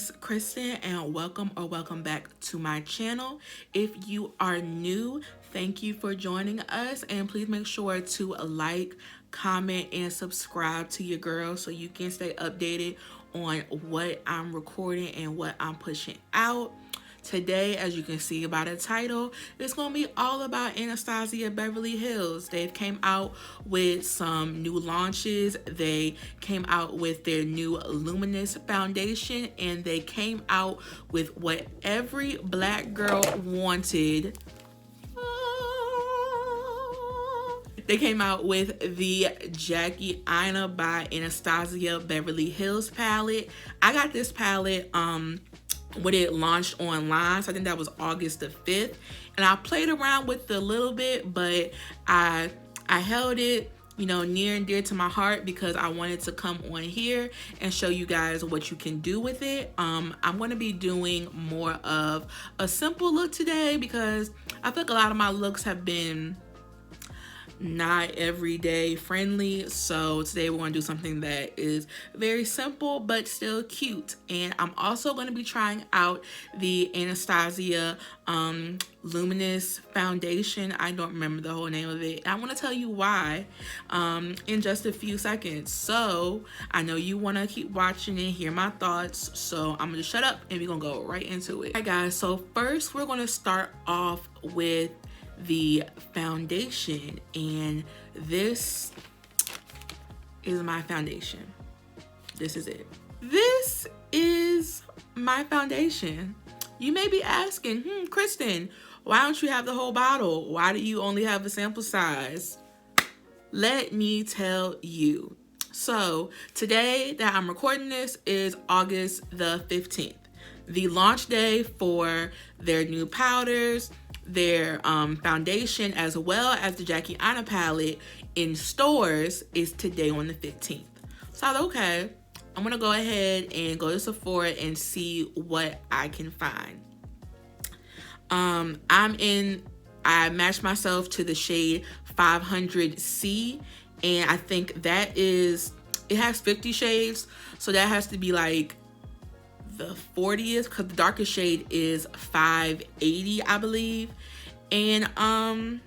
is Kristen, and welcome back to my channel. If you are new, thank you for joining us, and please make sure to like, comment, and subscribe to your girl so you can stay updated on what I'm recording and what I'm pushing out. Today, as you can see by the title, it's going to be all about Anastasia Beverly Hills. They've came out with some new launches. They came out with their new Luminous foundation, and they came out with what every black girl wanted. They came out with the Jackie Aina by Anastasia Beverly Hills palette. I got this palette when it launched online, so I think that was August the 5th, and I played around with it a little bit, but I held it, you know, near and dear to my heart because I wanted to come on here and show you guys what you can do with it. I'm going to be doing more of a simple look today because I feel like a lot of my looks have been not everyday friendly, so today we're going to do something that is very simple but still cute. And I'm also going to be trying out the Anastasia Luminous foundation. I don't remember the whole name of it. I want to tell you why in just a few seconds, so I know you want to keep watching and hear my thoughts, so I'm gonna just shut up and we're gonna go right into it. All right guys, so first we're going to start off with the foundation, and this is my foundation. This is it. This is my foundation. You may be asking, Kristen, why don't you have the whole bottle? Why do you only have the sample size? Let me tell you. So today that I'm recording this is August the 15th. The launch day for their new powders, their foundation, as well as the Jackie Aina palette in stores is today on the 15th. So I thought, okay, I'm gonna go ahead and go to Sephora and see what I can find. I matched myself to the shade 500C, and I think that is, it has 50 shades, so that has to be like the 40th, because the darkest shade is 580, I believe. And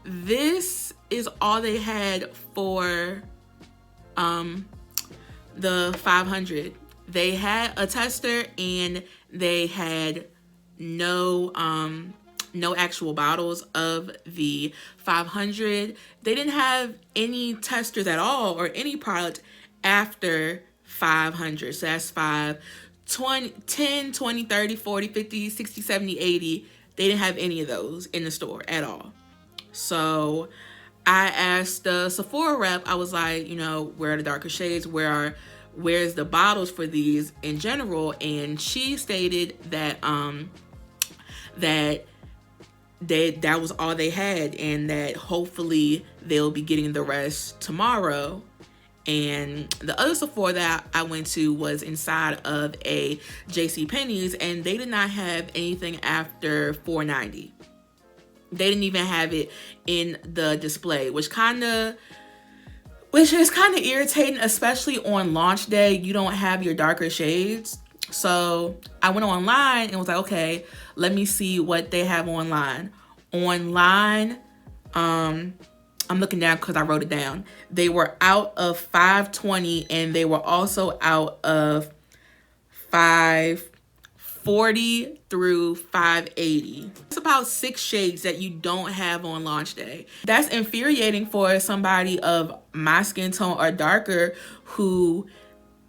this is all they had for the 500. They had a tester and they had no actual bottles of the 500. They didn't have any testers at all or any product after 500. So that's 5, 20, 10, 20, 30, 40, 50, 60, 70, 80. They didn't have any of those in the store at all. So I asked the Sephora rep, I was like, you know, where are the darker shades? Where's the bottles for these in general? And she stated that that was all they had, and that hopefully they'll be getting the rest tomorrow. And the other Sephora that I went to was inside of a JCPenney's, and they did not have anything after $4.90. They didn't even have it in the display, which is kind of irritating, especially on launch day. You don't have your darker shades. So I went online and was like, okay, let me see what they have online. I'm looking down because I wrote it down. They were out of 520, and they were also out of 540 through 580. It's about 6 shades that you don't have on launch day. That's infuriating for somebody of my skin tone or darker who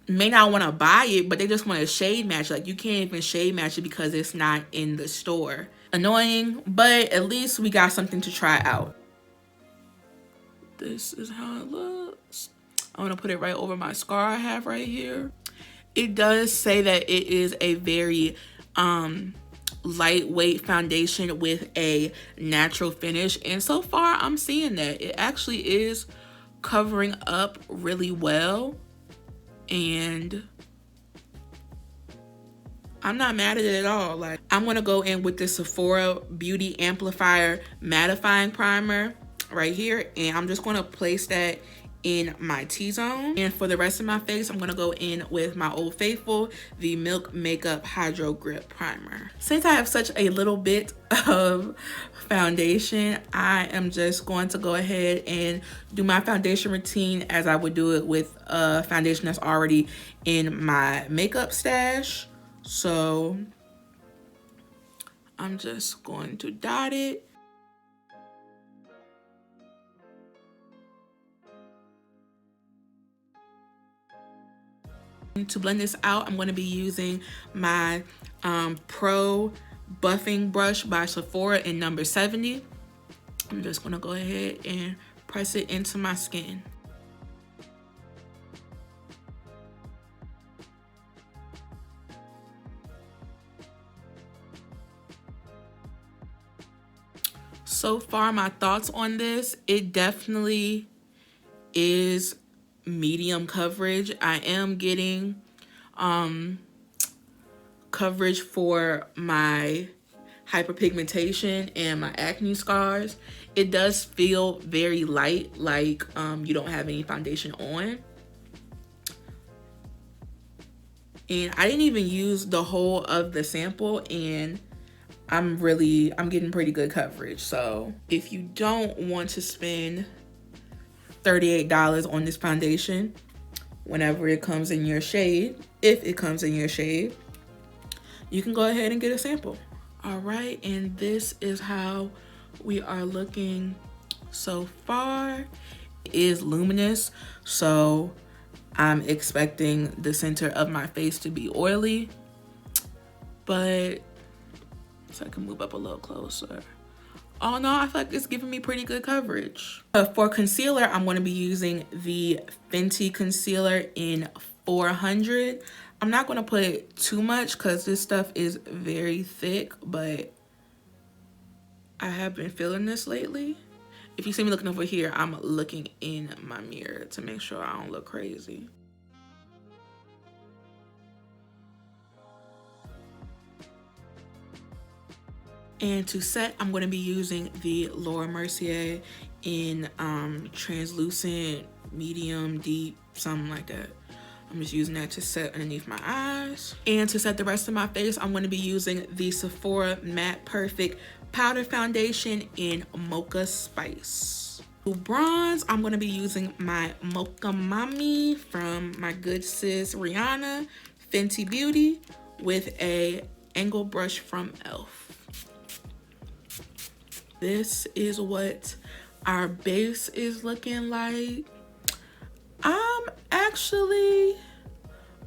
may not want to buy it, but they just want to shade match. Like, you can't even shade match it because it's not in the store. Annoying, but at least we got something to try out. This is how it looks. I'm gonna put it right over my scar I have right here. It does say that it is a very lightweight foundation with a natural finish, and so far I'm seeing that it actually is covering up really well, and I'm not mad at it at all. Like, I'm gonna go in with the Sephora Beauty Amplifier Mattifying Primer right here, and I'm just going to place that in my T-zone. And for the rest of my face, I'm gonna go in with my Old Faithful, the Milk Makeup Hydro Grip Primer. Since I have such a little bit of foundation, I am just going to go ahead and do my foundation routine as I would do it with a foundation that's already in my makeup stash. So I'm just going to dot it. To blend this out, I'm going to be using my Pro Buffing Brush by Sephora in number 70. I'm just going to go ahead and press it into my skin. So far, my thoughts on this, it definitely is medium coverage. I am getting coverage for my hyperpigmentation and my acne scars. It does feel very light, like you don't have any foundation on. And I didn't even use the whole of the sample, and I'm getting pretty good coverage. So if you don't want to spend $38 on this foundation whenever it comes in your shade, if it comes in your shade, you can go ahead and get a sample. All right, and this is how we are looking so far. It is luminous, so I'm expecting the center of my face to be oily, but so I can move up a little closer. Oh no, I feel like it's giving me pretty good coverage. For concealer, I'm going to be using the Fenty concealer in 400. I'm not going to put too much because this stuff is very thick, but I have been feeling this lately. If you see me looking over here, I'm looking in my mirror to make sure I don't look crazy. And to set, I'm going to be using the Laura Mercier in translucent, medium, deep, something like that. I'm just using that to set underneath my eyes. And to set the rest of my face, I'm going to be using the Sephora Matte Perfect Powder Foundation in Mocha Spice. To bronze, I'm going to be using my Mocha Mami from my good sis Rihanna, Fenty Beauty, with a angle brush from e.l.f. This is what our base is looking like.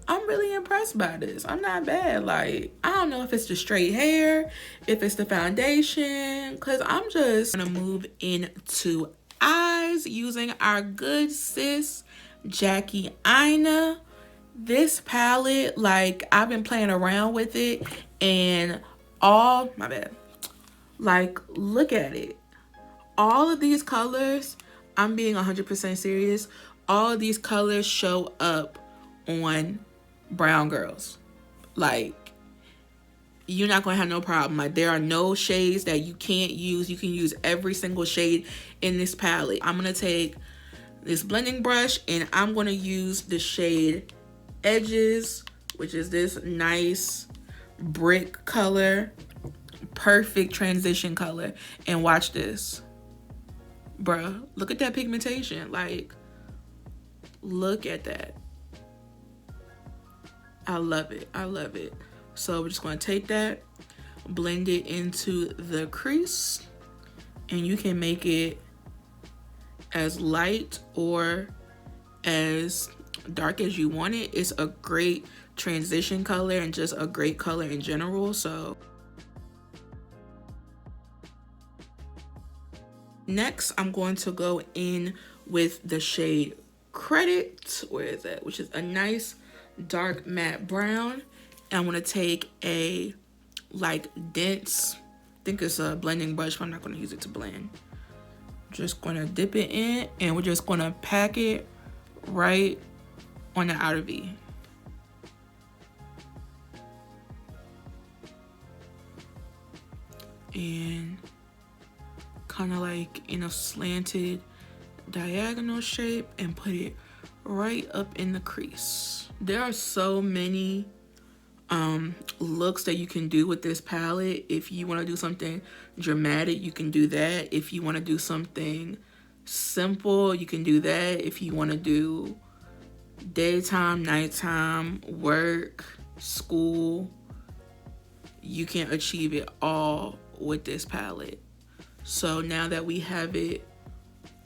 I'm really impressed by this. I'm not bad. Like, I don't know if it's the straight hair, if it's the foundation, because I'm just gonna move into eyes using our good sis Jackie Aina. This palette, like, I've been playing around with it, and like, look at it. All of these colors, I'm being 100% serious, all of these colors show up on brown girls. Like, you're not gonna have no problem. Like, there are no shades that you can't use. You can use every single shade in this palette. I'm gonna take this blending brush and I'm gonna use the shade Edges, which is this nice brick color, perfect transition color. And watch this, bruh. Look at that pigmentation. Like, look at that. I love it. I love it. So we're just going to take that, blend it into the crease, and you can make it as light or as dark as you want it. It's a great transition color and just a great color in general. So next, I'm going to go in with the shade Credit. Where is that? Which is a nice dark matte brown. And I'm going to take a like dense, I think it's a blending brush, but I'm not going to use it to blend. Just going to dip it in, and we're just going to pack it right on the outer V. And kind of like in a slanted diagonal shape and put it right up in the crease. There are so many looks that you can do with this palette. If you want to do something dramatic, you can do that. If you want to do something simple, you can do that. If you want to do daytime, nighttime, work, school, you can achieve it all with this palette. So now that we have it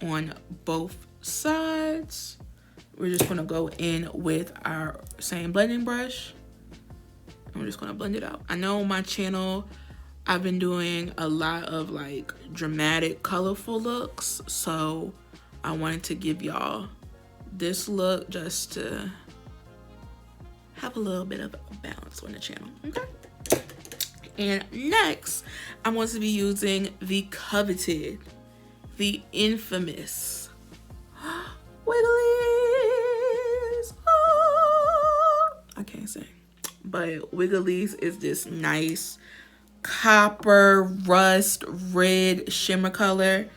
on both sides, we're just gonna go in with our same blending brush. I'm just gonna blend it out. I know on my channel, I've been doing a lot of like dramatic, colorful looks. So I wanted to give y'all this look just to have a little bit of a balance on the channel, okay? And next, I'm going to be using the coveted, the infamous Wigglies. Oh, I can't sing. But Wigglies is this nice copper, rust, red shimmer color.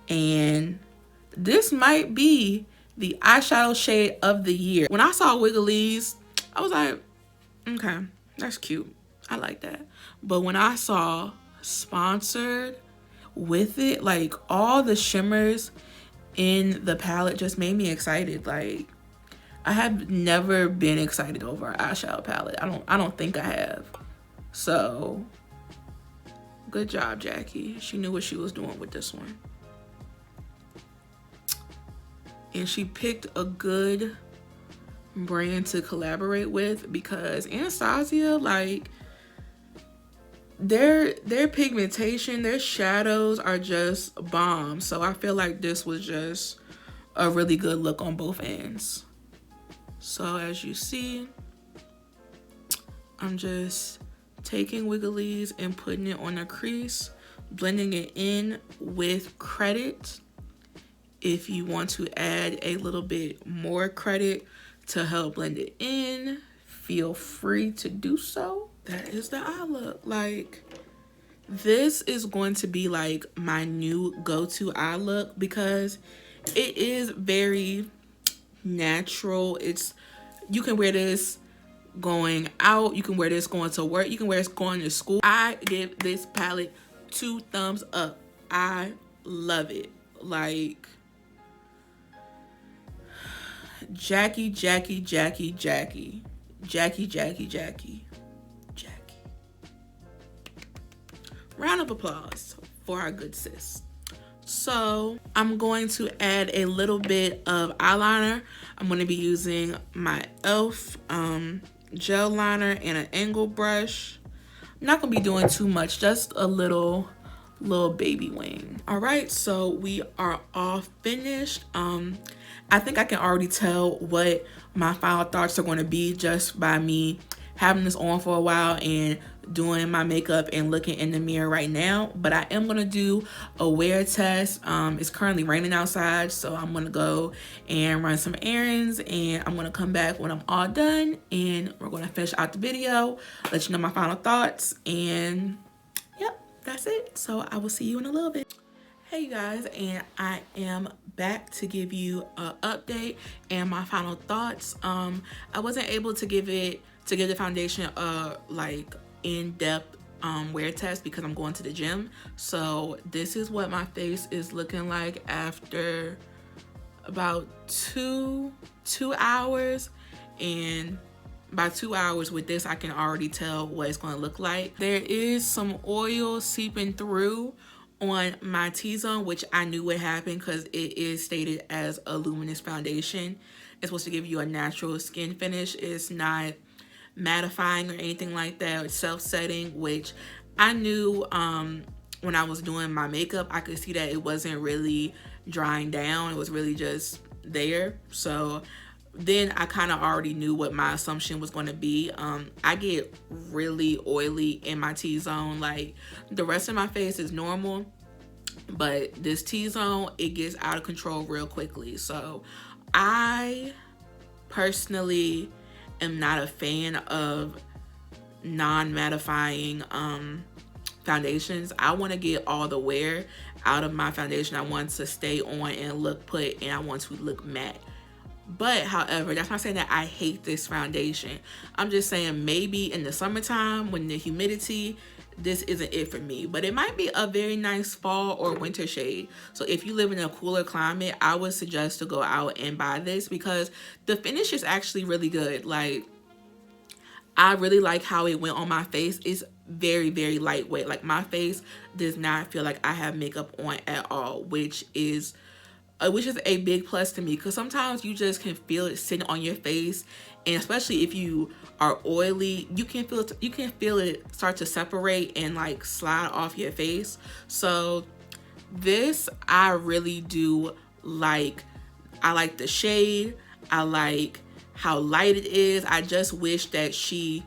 And this might be the eyeshadow shade of the year. When I saw Wigglies, I was like, okay, that's cute. I like that. But when I saw sponsored with it, like all the shimmers in the palette just made me excited. Like, I have never been excited over an eyeshadow palette. I don't think I have. So good job, Jackie. She knew what she was doing with this one. And she picked a good brand to collaborate with, because Anastasia, like, their pigmentation, their shadows are just bomb. So I feel like this was just a really good look on both ends. So as you see, I'm just taking Wigglies and putting it on the crease, blending it in with credit. If you want to add a little bit more credit to help blend it in, feel free to do so. That is the eye look. Like, this is going to be like my new go-to eye look because it is very natural. You can wear this going out, you can wear this going to work, you can wear this going to school. I give this palette 2 thumbs up. I love it. Like, Jackie. Round of applause for our good sis. So I'm going to add a little bit of eyeliner. I'm going to be using my e.l.f. Gel liner and an angle brush. I'm not going to be doing too much, just a little baby wing. All right, so we are all finished. I think I can already tell what my final thoughts are going to be just by me having this on for a while and doing my makeup and looking in the mirror right now. But I am going to do a wear test. It's currently raining outside, so I'm going to go and run some errands, and I'm going to come back when I'm all done, and we're going to finish out the video, let you know my final thoughts, and yep, that's it. So I will see you in a little bit. Hey you guys, and I am back to give you an update and my final thoughts. I wasn't able to give the foundation like in-depth wear test because I'm going to the gym. So this is what my face is looking like after about two hours, and by 2 hours with this I can already tell what it's going to look like. There is some oil seeping through on my T-zone, which I knew would happen because it is stated as a luminous foundation. It's supposed to give you a natural skin finish. It's not mattifying or anything like that. It's self-setting, which I knew when I was doing my makeup. I could see that it wasn't really drying down. It was really just there. So then I kind of already knew what my assumption was going to be. I get really oily in my T-zone. Like, the rest of my face is normal, but this T-zone, it gets out of control real quickly. So I personally am not a fan of non-mattifying foundations. I want to get all the wear out of my foundation. I want to stay on and look put, and I want to look matte. But however, that's not saying that I hate this foundation. I'm just saying maybe in the summertime when the humidity, this isn't it for me. But it might be a very nice fall or winter shade. So if you live in a cooler climate, I would suggest to go out and buy this because the finish is actually really good. Like, I really like how it went on my face. It's very, very lightweight. Like, my face does not feel like I have makeup on at all, which is a big plus to me, because sometimes you just can feel it sitting on your face, and especially if you are oily, you can feel it start to separate and like slide off your face. So this I really do like. I like the shade. I like how light it is. I just wish that she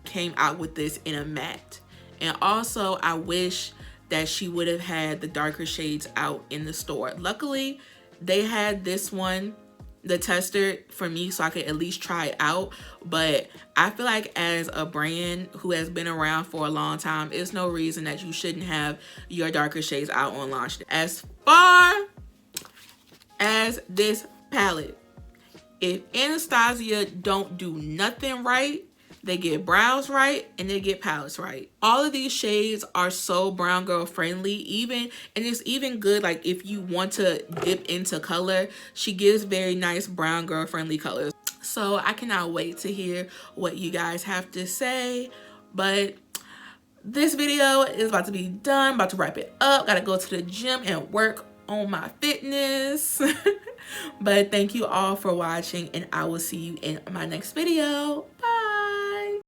came out with this in a matte, and also I wish that she would have had the darker shades out in the store. Luckily, they had this one, the tester, for me, so I could at least try it out. But I feel like as a brand who has been around for a long time, there's no reason that you shouldn't have your darker shades out on launch. As far as this palette, if Anastasia don't do nothing right, they get brows right and they get palettes right. All of these shades are so brown girl friendly, and it's even good like if you want to dip into color. She gives very nice brown girl friendly colors. So I cannot wait to hear what you guys have to say. But this video is about to be done, about to wrap it up. Gotta go to the gym and work on my fitness. But thank you all for watching, and I will see you in my next video. Bye.